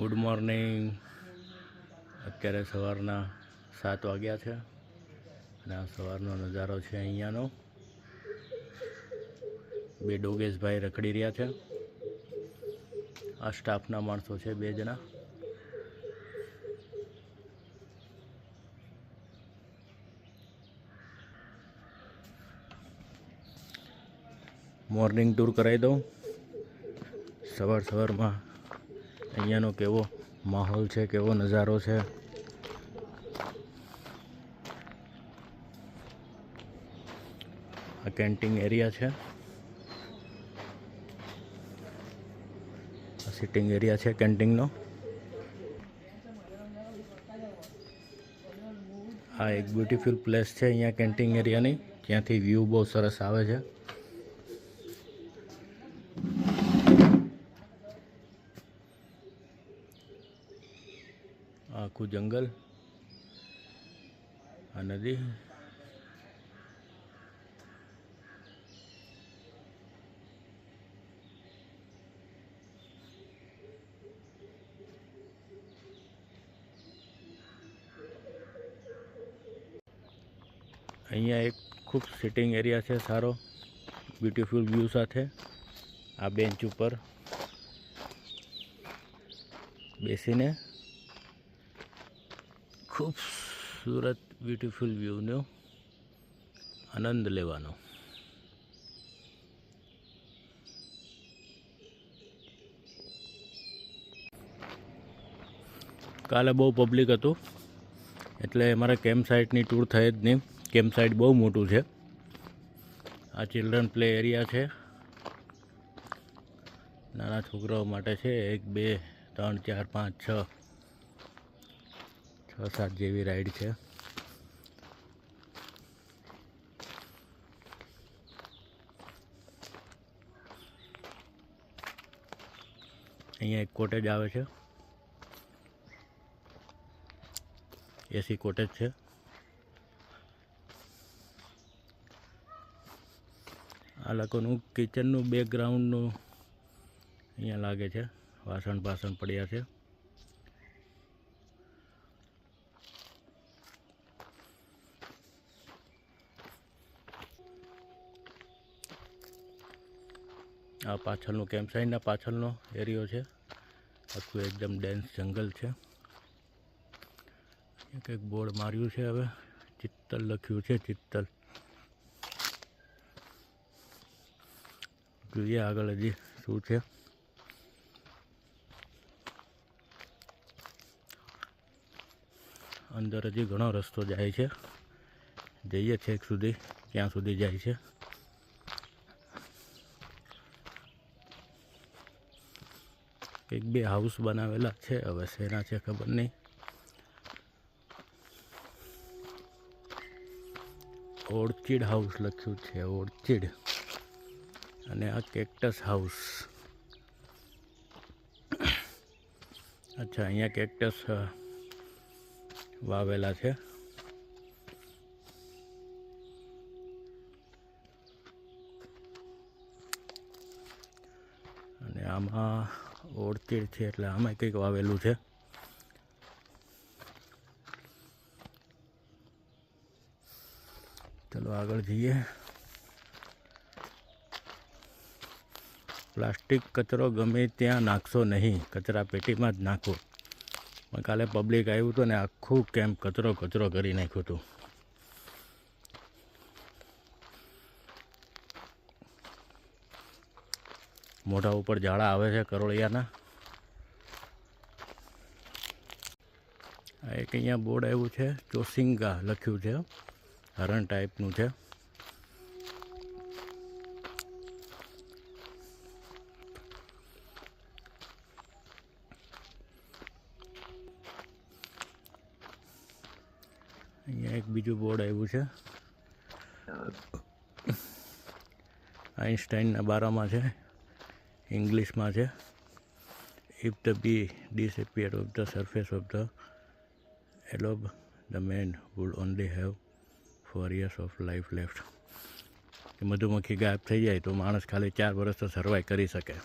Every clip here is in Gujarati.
Good morning. અત્યારે સવારના 7 વાગ્યા છે અને આ સવારનો નજારો છે અહીંયાનો। બે ડોગેશભાઈ રખડી રહ્યા છે। આ સ્ટાફના માણસો છે 2 જણા। મોર્નિંગ ટૂર કરાવી દઉં। સવારમાં અહીંયાનો કેવો માહોલ છે, કેવો નજારો છે। આ કેન્ટીન એરિયા છે, આ સિટિંગ એરિયા છે કેન્ટીનનો। આ એક બ્યુટીફુલ પ્લેસ છે અહીંયા કેન્ટીન એરિયાની, જ્યાંથી વ્યૂ બહુ સરસ આવે છે। આખું જંગલ, આ નદી, અહીંયા એક ખૂબ સિટિંગ એરિયા છે સારો, બ્યુટીફુલ વ્યૂ સાથે। આ બેન્ચ ઉપર બેસીને ખૂબસૂરત બ્યુટીફુલ વ્યૂનો આનંદ લેવાનો। કાલે બહુ પબ્લિક હતું એટલે અમારે કેમ્પ સાઇટની ટૂર થઈ જ નહીં। કેમ્પ સાઇટ બહુ મોટું છે। આ ચિલ્ડ્રન પ્લે એરિયા છે, નાના છોકરાઓ માટે છે। 1 2 3 4 5 6 7 જેવી રાઈડ છે। અહીંયા એક કોટેજ આવે છે, એસી કોટેજ છે। આ લોકોનું કિચનનું બેકગ્રાઉન્ડનું અહીંયા લાગે છે, વાસણ પડ્યા છે। આ પાછળનું કેમ્પ સાઇટના પાછળનો એરિયો છે, આખું એકદમ ડેન્સ જંગલ છે। કંઈક બોર્ડ માર્યું છે, હવે ચિત્તલ લખ્યું છે, ચિત્તલ। જોઈએ આગળ હજી શું છે। અંદર હજી ઘણો રસ્તો જાય છે, જઈએ છેક સુધી, ક્યાં સુધી જાય છે। એક બે હાઉસ બનાવેલા છે, હવે શેના છે ખબર નહીં। ઓર્ચિડ હાઉસ લખ્યું છે, ઓર્ચિડ। અને આ કેક્ટસ હાઉસ। અચ્છા, અહીંયા કેક્ટસ વાવેલા છે। અને આમાં ઓર્ચિડ છે એટલે આમાં કંઈક વાવેલું છે। ચલો આગળ જઈએ। પ્લાસ્ટિક કચરો ગમે ત્યાં નાખશો નહીં, કચરા પેટીમાં જ નાખો। પણ કાલે પબ્લિક આવ્યું હતું ને આખું કેમ્પ કચરો કરી નાખ્યું હતું। મોઢા ઉપર ઝાડા આવે છે કરોળિયાના। આ એક અહીંયા બોર્ડ આવ્યું છે, ચોસિંગા લખ્યું છે, હરણ ટાઈપનું છે। અહીંયા એક બીજું બોર્ડ આવ્યું છે, આઇન્સ્ટાઈનના બારામાં છે, ઇંગ્લિશમાં છે। If the B disappeared off the surface of the globe, the man would only have 4 years of life left. કે મધુમક્ખી ગાયબ થઈ જાય તો માણસ ખાલી 4 વર્ષ તો સર્વાઈવ કરી શકે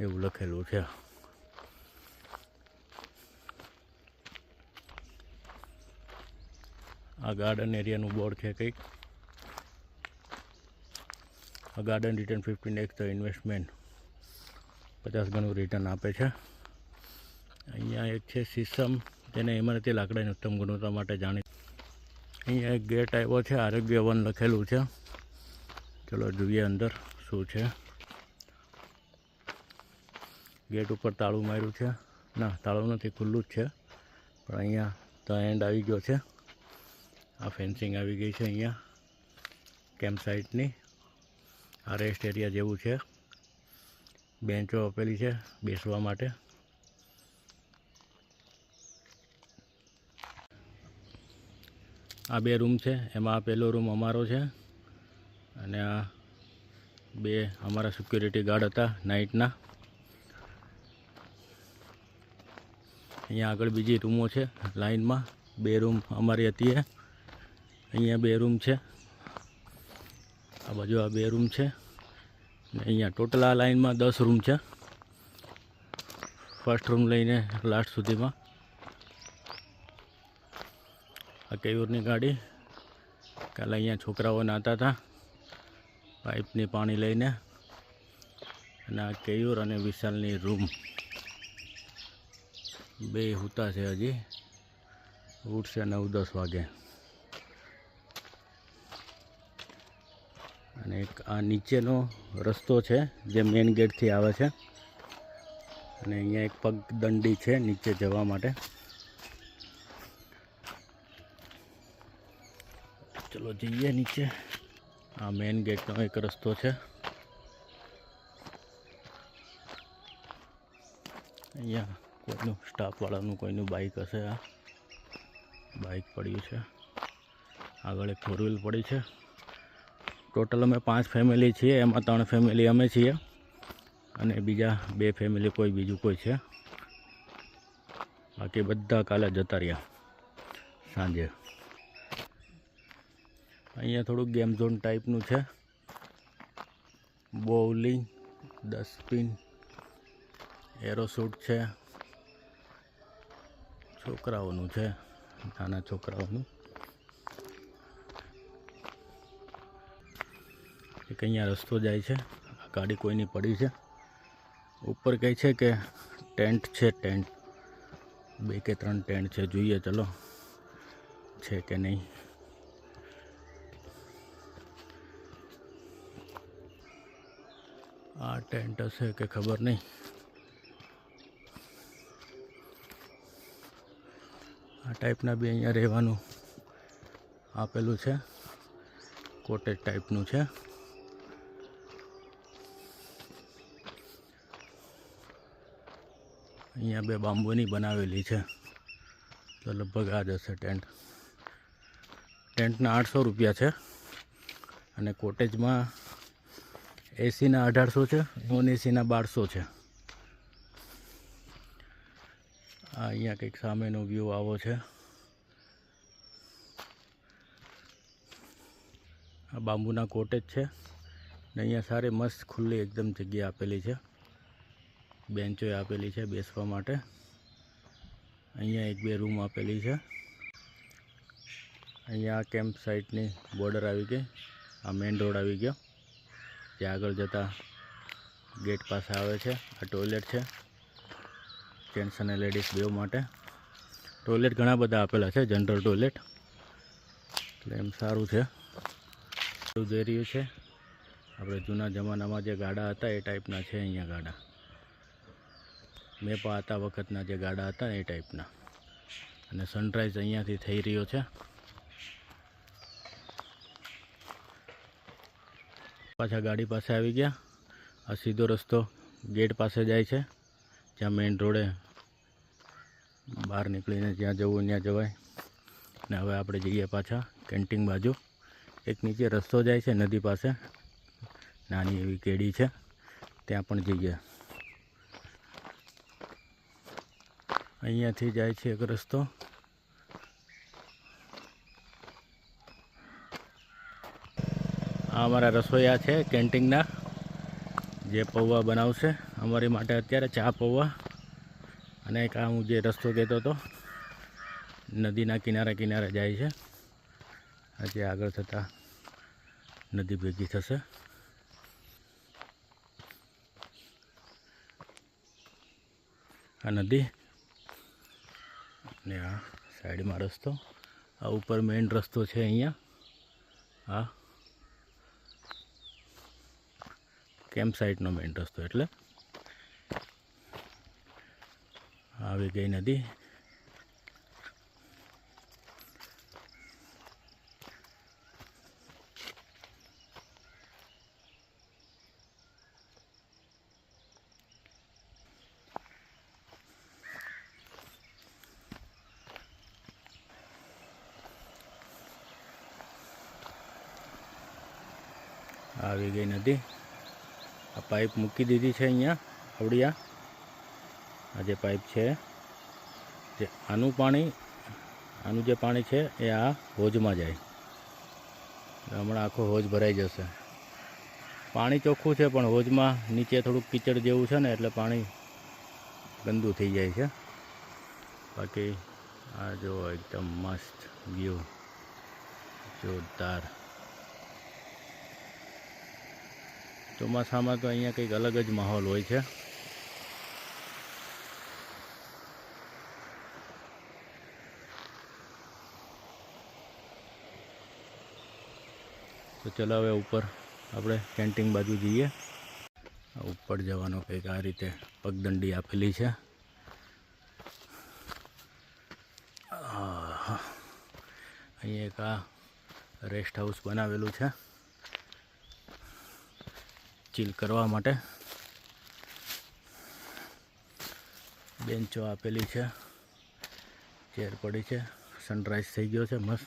એવું લખેલું છે. આ ગાર્ડન એરિયાનું બોર્ડ છે કંઈક. આ garden return 15x the investment, 50 ગણું રિટર્ન આપે છે. અહીંયા એક છે સીસમ, તેને ઇમારતી લાકડાની ઉત્તમ ગુણવત્તા માટે જાણીતું. અહીંયા એક ગેટ આવ્યો છે, આરોગ્ય વન લખેલું છે. ચલો જોઈએ અંદર શું છે. ગેટ ઉપર તાળું માર્યું છે. ના, તાળું નથી, ખુલ્લું જ છે. પણ અહીંયા તો એન્ડ આવી ગયો છે. આ ફેન્સિંગ આવી ગઈ છે. અહીંયા કેમ્પ સાઇટની આ રેસ્ટ એરિયા જેવું છે. બેન્ચો આપેલી છે બેસવા માટે. આ 2 રૂમ છે. એમાં આ પહેલો રૂમ અમારો છે અને આ 2 અમારા સિક્યુરિટી ગાર્ડ હતા નાઇટના. અહીંયા આગળ બીજી રૂમો છે લાઇનમાં. 2 રૂમ અમારી હતી. અહીંયા 2 રૂમ છે. આ બાજુ આ 2 રૂમ છે. ને અહીંયા ટોટલ આ લાઇનમાં 10 રૂમ છે, ફર્સ્ટ રૂમ લઈને લાસ્ટ સુધીમાં. આ કેયુરની ગાડી. કાલે અહીંયા છોકરાઓ નાહતા હતા પાઇપની પાણી લઈને. અને આ કેયુર અને વિશાલની રૂમ. 2 સૂતા છે, હજી ઉઠશે 9-10 વાગે. અને એક આ નીચેનો રસ્તો છે જે મેઇન ગેટથી આવે છે. અને અહીંયા એક પગદંડી છે નીચે જવા માટે. ચલો જઈએ નીચે. આ મેઇન ગેટનો એક રસ્તો છે. અહીંયા કોઈનું સ્ટાફવાળાનું કોઈનું બાઇક હશે. આ બાઇક પડ્યું છે. આગળ એક 4 વ્હીલ પડી છે. ટોટલ અમે 5 ફેમિલી છીએ. એમાં 3 ફેમિલી અમે છીએ અને બીજા 2 ફેમિલી કોઈ બીજું કોઈ છે. બાકી બધા કાલે જતા રહ્યા સાંજે. અહીંયા થોડુંક ગેમ ઝોન ટાઈપનું છે. બોલિંગ, ડસ્ટબિન, એરોશૂટ છે. છોકરાઓનું છે, નાના છોકરાઓનું. એક અહીંયા રસ્તો જાય છે. આ ગાડી કોઈની પડી છે. ઉપર કહે છે કે ટેન્ટ છે. ટેન્ટ 2 કે 3 ટેન્ટ છે. જોઈએ ચલો છે કે નહીં. આ ટેન્ટ હશે કે ખબર નહીં. આ ટાઈપના બી અહીંયા રહેવાનું આપેલું છે. કોટેજ ટાઈપનું છે. અહીંયા 2 બાંબુની બનાવેલી છે. તો લગભગ આ જ હશે ટેન્ટ. ટેન્ટના 800 રૂપિયા છે. અને કોટેજમાં એસીના 1800 છે, નોન એસીના 1200 છે. આ અહીંયા કંઈક સામેનો વ્યૂ આવો છે. આ બાંબુના કોટેજ છે. ને અહીંયા સારી મસ્ત ખુલ્લી એકદમ જગ્યા આપેલી છે. બેન્ચો આપેલી છે બેસવા માટે. અહીંયા 1-2 રૂમ આપેલી છે. અહીંયા કેમ્પ સાઇટની બોર્ડર આવી ગઈ. આ મેઇન રોડ આવી ગયો જે આગળ જતા ગેટ પાસે આવે છે. આ ટોયલેટ છે જેન્ટ્સ અને લેડીઝ બેવ માટે. ટોયલેટ ઘણા બધા આપેલા છે, જનરલ ટોયલેટ, એટલે એમ સારું છે. જઈ રહ્યું છે આપણે જૂના જમાનામાં જે ગાડા હતા એ ટાઈપના છે અહીંયા ગાડા. મેપા હતા વખતના જે ગાડા હતા એ ટાઈપના. અને સનરાઈઝ અહીંયાથી થઈ રહ્યો છે. પાછા ગાડી પાસે આવી ગયા. આ સીધો રસ્તો ગેટ પાસે જાય છે, જ્યાં મેઇન રોડે બહાર નીકળીને જ્યાં જવું ત્યાં જવાય. ને હવે આપણે જઈએ પાછા કેન્ટીન બાજુ. એક નીચે રસ્તો જાય છે નદી પાસે, નાની એવી કેડી છે, ત્યાં પણ જઈએ. અહીંયાથી જાય છે એક રસ્તો. આ અમારા રસોઈયા છે કેન્ટીનના, જે પૌવા બનાવશે અમારી માટે અત્યારે, ચા પૌવા. અને એક આ હું જે રસ્તો કહેતો હતો નદીના કિનારે કિનારે જાય છે, આજે આગળ થતાં નદી ભેગી થશે. આ નદી ને આ સાઈડમાં રસ્તો, આ ઉપર મેઇન રસ્તો છે અહીંયા. આ કેમ્પ સાઇટનો મેઇન રસ્તો, એટલે આવી ગઈ નદી. આવી ગઈ નદી. આ પાઇપ મૂકી દીધી છે અહીંયા આવડિયા. આ જે પાઇપ છે જે આનું જે પાણી છે એ આ હોજમાં જાય. હમણાં આખો હોજ ભરાઈ જશે. પાણી ચોખ્ખું છે પણ હોજમાં નીચે થોડુંક કીચડ જેવું છે ને, એટલે પાણી ગંદુ થઈ જાય છે. બાકી આ જો એકદમ મસ્ત વ્યૂ, જોરદાર. ચોમાસામાં તો અહીંયા કંઈક અલગ જ માહોલ હોય છે. તો ચલો હવે ઉપર આપણે કેન્ટીન બાજુ જઈએ. ઉપર જવાનો કંઈક આ રીતે પગદંડી આપેલી છે. અહીંયા એક આ રેસ્ટ હાઉસ બનાવેલું છે ચીલ કરવા માટે. બેન્ચો આપેલી છે, ચેર પડી છે. સનરાઈઝ થઈ ગયો છે મસ્ત.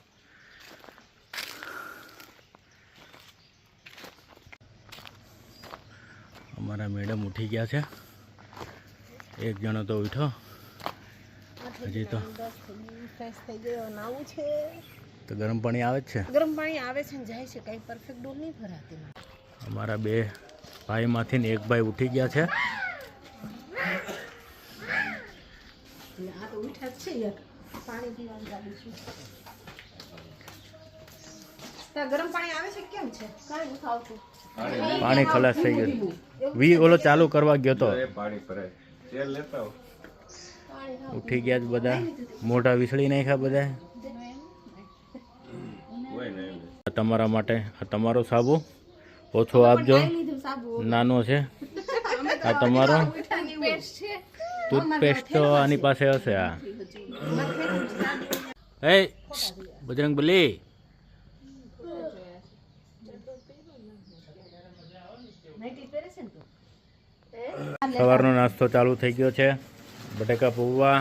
અમારા મેડમ ઉઠી ગયા છે, એક જણો તો ઉઠો, હજી તો ગરમ પાણી આવે જ છે. ગરમ પાણી આવે છે ને જાય છે, કઈ પરફેક્ટ ડોલ નહીં ભરાતી. અમારા બે ભાઈમાંથી ને એક ભાઈ ઉઠી ગયા છે. આ તો ઉઠા જ છે યાર, પાણી પીવાનું ચાલુ છે. ગરમ પાણી આવે છે કેમ છે? કાંઈ નથી આવતું. પાણી ખલાસ થઈ ગયું. વી ઓલો ચાલુ કરવા ગયો તો ઉઠી ગયા જ બધા, મોઢા વિસળી નાખ્યા બધા. તમારા માટે આ તમારો સાબુ ઓછો આપજો, નાનો છે. આ તમારો ટૂથપેસ્ટ તો આની પાસે હશે. આ એ બજરંગબલી, સવારનો નાસ્તો ચાલુ થઈ ગયો છે. બટેકા પૌવા.